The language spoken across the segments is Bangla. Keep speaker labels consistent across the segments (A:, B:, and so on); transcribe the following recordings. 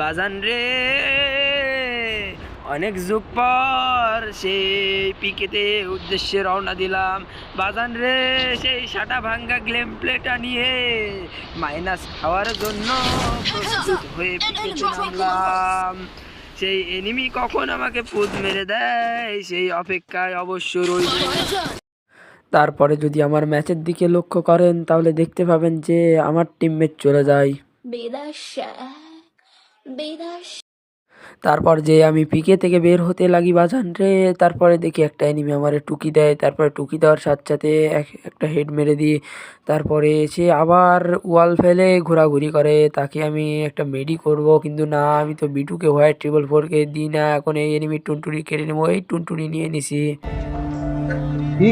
A: বাজান রে, অনেক যুগ পর সেই পিকেতে উদ্দেশ্যে রওনা দিলাম। বাজান রে, সেই সাটা ভাঙ্গা গ্লেম প্লেটা নিয়ে মাইনাস খাওয়ার জন্য প্রস্তুত হয়ে পিকেতে নামলাম। সেই এনিমি কখন আমাকে পুদ মেরে দেয় সেই অপেক্ষায় অবশ্য রইব। তারপরে যদি আমার ম্যাচের দিকে লক্ষ্য করেন তাহলে দেখতে পাবেন যে আমার টিমমেট চলে যায়। তারপর যে আমি পিকে থেকে বের হতে লাগি বাজান রে, তারপরে দেখি একটা এনিমি আমারে টুকি দেয়। তারপরে টুকি দেওয়ার সাথে সাথে একটা হেড মেরে দিই। তারপরে সে আবার ওয়াল ফেলে ঘোরাঘুরি করে, তাকে আমি একটা মেডি করব, কিন্তু না, আমি তো বিটুকে হোয়াইট 444-কে দিই না। এখন এই এনিমি টুনটুনি কেড়ে নেবো, এই টুনটুনি নিয়ে নিছি।
B: কি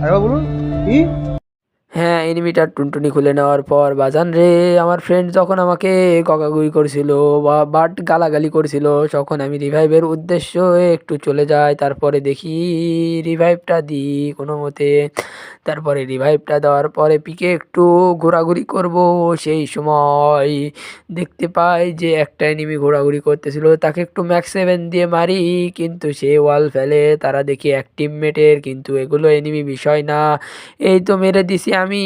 B: আরেকবার বলুন। কি?
A: হ্যাঁ, এনিমিটার টুনটুনি খুলে নেওয়ার পর বাজান রে, আমার ফ্রেন্ড যখন আমাকে গগাগুগি করছিল বা গালাগালি করছিল, তখন আমি রিভাইভের উদ্দেশ্য হয়ে একটু চলে যাই। তারপরে দেখি রিভাইভটা দিই কোনো মতে। তারপরে রিভাইভটা দেওয়ার পরে পিকে একটু ঘোরাঘুরি করব, সেই সময় দেখতে পাই যে একটা এনিমি ঘোরাঘুরি করতেছিল, তাকে একটু ম্যাক্স 7 দিয়ে মারি, কিন্তু সে ওয়াল ফেলে। তারা দেখি এক টিমমেটের, কিন্তু এগুলো এনিমি বিষয় না। এই তো মেরে দিছি আমি।